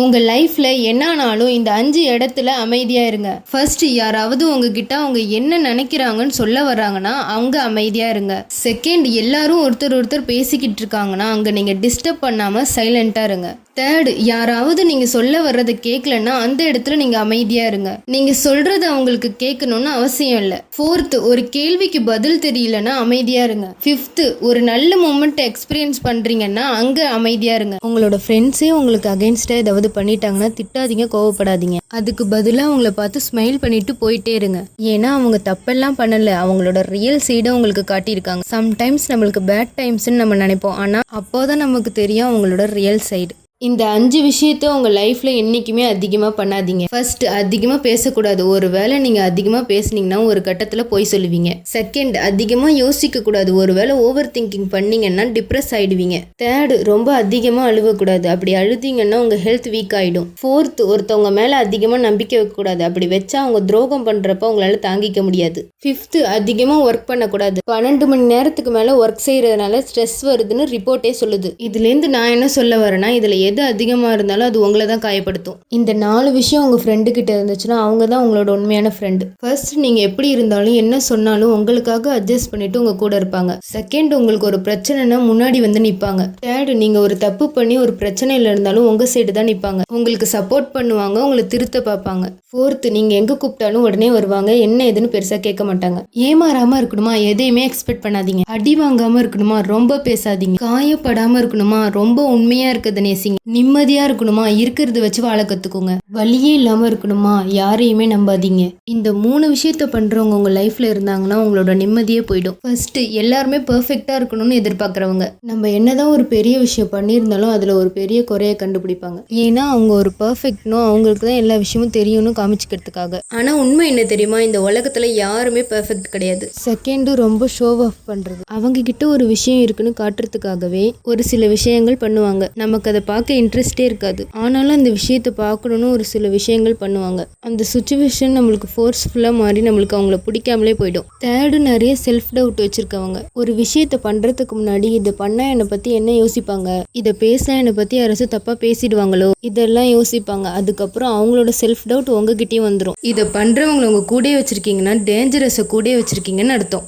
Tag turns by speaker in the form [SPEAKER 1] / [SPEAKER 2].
[SPEAKER 1] உங்கள் லைஃப்பில் என்னானாலும் இந்த 5 இடத்துல அமைதியாக இருங்க. ஃபர்ஸ்ட், யாராவது உங்ககிட்ட அவங்க என்ன நினைக்கிறாங்கன்னு சொல்ல வர்றாங்கன்னா அவங்க அமைதியாக இருங்க. செகண்ட், எல்லாரும் ஒருத்தர் பேசிக்கிட்டு இருக்காங்கன்னா அங்கே நீங்கள் டிஸ்டர்ப் பண்ணாமல் சைலண்ட்டாக இருங்க. தேர்டு, யாராவது நீங்கள் சொல்ல வர்றதை கேட்கலன்னா அந்த இடத்துல நீங்கள் அமைதியாக இருங்க. நீங்கள் சொல்கிறது அவங்களுக்கு கேட்கணும்னு அவசியம் இல்லை. ஃபோர்த்து, ஒரு கேள்விக்கு பதில் தெரியலன்னா அமைதியாக இருங்க. ஃபிஃப்த்து, ஒரு நல்ல மூமெண்ட் எக்ஸ்பீரியன்ஸ் பண்ணுறீங்கன்னா அங்கே அமைதியாக இருங்க. உங்களோட ஃப்ரெண்ட்ஸே உங்களுக்கு அகெயின்ஸ்டாக ஏதாவது பண்ணிட்டாங்கன்னா திட்டாதீங்க, கோவப்படாதீங்க. அதுக்கு பதிலாக அவங்கள பார்த்து ஸ்மைல் பண்ணிட்டு போயிட்டே இருங்க. ஏன்னா அவங்க தப்பெல்லாம் பண்ணலை, அவங்களோட ரியல் சைடை உங்களுக்கு காட்டியிருக்காங்க. சம்டைம்ஸ் நம்மளுக்கு பேட் டைம்ஸ்ன்னு நம்ம நினைப்போம், ஆனால் அப்போதான் நமக்கு தெரியும் அவங்களோட ரியல் சைடு. இந்த 5 விஷயத்த உங்கள் லைஃப்பில் என்றைக்குமே அதிகமாக பண்ணாதீங்க. ஃபர்ஸ்ட், அதிகமாக பேசக்கூடாது. ஒரு வேளை நீங்கள் அதிகமாக பேசுனீங்கன்னா ஒரு கட்டத்தில் போய் சொல்லுவீங்க. செகண்ட், அதிகமாக யோசிக்கக்கூடாது. ஒரு வேளை ஓவர் திங்கிங் பண்ணீங்கன்னா டிப்ரெஸ் ஆகிடுவீங்க. தேர்டு, ரொம்ப அதிகமாக அழுவக்கூடாது. அப்படி அழுதிங்கன்னா உங்கள் ஹெல்த் வீக் ஆகிடும். ஃபோர்த்து, ஒருத்தவங்க மேலே அதிகமாக நம்பிக்கை வைக்கக்கூடாது. அப்படி வச்சா அவங்க துரோகம் பண்ணுறப்ப உங்களால் தாங்கிக்க முடியாது. ஃபிஃப்த்து, அதிகமாக ஒர்க் பண்ணக்கூடாது. 12 மணி நேரத்துக்கு மேலே ஒர்க் செய்கிறதுனால ஸ்ட்ரெஸ் வருதுன்னு ரிப்போர்ட்டே சொல்லுது. இதுலேருந்து நான் என்ன சொல்ல வரேன்னா, இதில் எது அதிகமாக இருந்தாலும் அது உங்களை தான் காயப்படுத்தும். இந்த 4 விஷயம் உங்கள் ஃப்ரெண்டு கிட்ட இருந்துச்சுன்னா அவங்க தான் உங்களோட உண்மையான ஃப்ரெண்டு. ஃபர்ஸ்ட், நீங்கள் எப்படி இருந்தாலும் என்ன சொன்னாலும் உங்களுக்காக அட்ஜஸ்ட் பண்ணிட்டு உங்கள் கூட இருப்பாங்க. செகண்ட், உங்களுக்கு ஒரு பிரச்சனைனா முன்னாடி வந்து நிற்பாங்க. தேர்டு, நீங்கள் ஒரு தப்பு பண்ணி ஒரு பிரச்சனையில் இருந்தாலும் உங்கள் சைடு தான் நிற்பாங்க. உங்களுக்கு சப்போர்ட் பண்ணுவாங்க, உங்களை திருத்த பார்ப்பாங்க. ஃபோர்த்து, நீங்கள் எங்கே கூப்பிட்டாலும் உடனே வருவாங்க. என்ன ஏதுன்னு பெருசாக கேட்க மாட்டாங்க. ஏமாறாமல் இருக்கணுமா, எதையுமே எக்ஸ்பெக்ட் பண்ணாதீங்க. அடி வாங்காமல் இருக்கணுமா, ரொம்ப பேசாதீங்க. காயப்படாமல் இருக்கணுமா, ரொம்ப உண்மையாக இருக்கிறத நேசிங்க. நிம்மதியா இருக்கணுமா, இருக்கிறத வச்சு வாழ கத்துக்கோங்க. வலியே இல்லாம இருக்கணுமா, யாரையுமே நம்பாதீங்க. இந்த 3 விஷயத்த பண்றவங்க உங்க லைஃப்ல இருந்தாங்கன்னா உங்களோட நிம்மதியே போயிடும். ஃபர்ஸ்ட், எல்லாருமே பெர்ஃபெக்ட்டா இருக்கணும்னு எதிர்பார்க்கறவங்க. நம்ம என்னதான் ஒரு பெரிய விஷயம் பண்ணியிருந்தாலும் அதுல ஒரு பெரிய குறைய கண்டுபிடிப்பாங்க. ஏன்னா அவங்க ஒரு பெர்ஃபெக்ட்னோ அவங்களுக்கு தான் எல்லா விஷயமும் தெரியும்னு காமிச்சுக்கிறதுக்காக. ஆனா உண்மை என்ன தெரியுமா, இந்த உலகத்துல யாருமே பெர்ஃபெக்ட் கிடையாது. செகண்ட், ரொம்ப ஷோ ஆஃப் பண்றது. அவங்க கிட்ட ஒரு விஷயம் இருக்குன்னு காட்டுறதுக்காகவே ஒரு சில விஷயங்கள் பண்ணுவாங்க. நமக்கு அதை பார்க்க இன்ட்ரெஸ்டே இருக்காது. ஆனாலும் அந்த விஷயத்தை பார்க்கணுன்னு ஒரு சில விஷயங்கள் பண்ணுவாங்க. அந்த சுச்சுவேஷன் நம்மளுக்கு ஃபோர்ஸ்ஃபுல்லாக மாறி நம்மளுக்கு அவங்கள பிடிக்காமலே போயிடும். தேர்டு, நிறைய செல்ஃப் டவுட் வச்சுருக்கவங்க. ஒரு விஷயத்தை பண்ணுறதுக்கு முன்னாடி இதை பண்ணால் என்னை பற்றி என்ன யோசிப்பாங்க, இதை பேசினா என்னை பற்றி யாராச்சும் தப்பாக பேசிடுவாங்களோ, இதெல்லாம் யோசிப்பாங்க. அதுக்கப்புறம் அவங்களோட செல்ஃப் டவுட் உங்ககிட்டயும் வந்துடும். இதை பண்ணுறவங்களை உங்கள் கூடயே வச்சுருக்கீங்கன்னா டேஞ்சரஸை கூடயே வச்சுருக்கீங்கன்னு அர்த்தம்.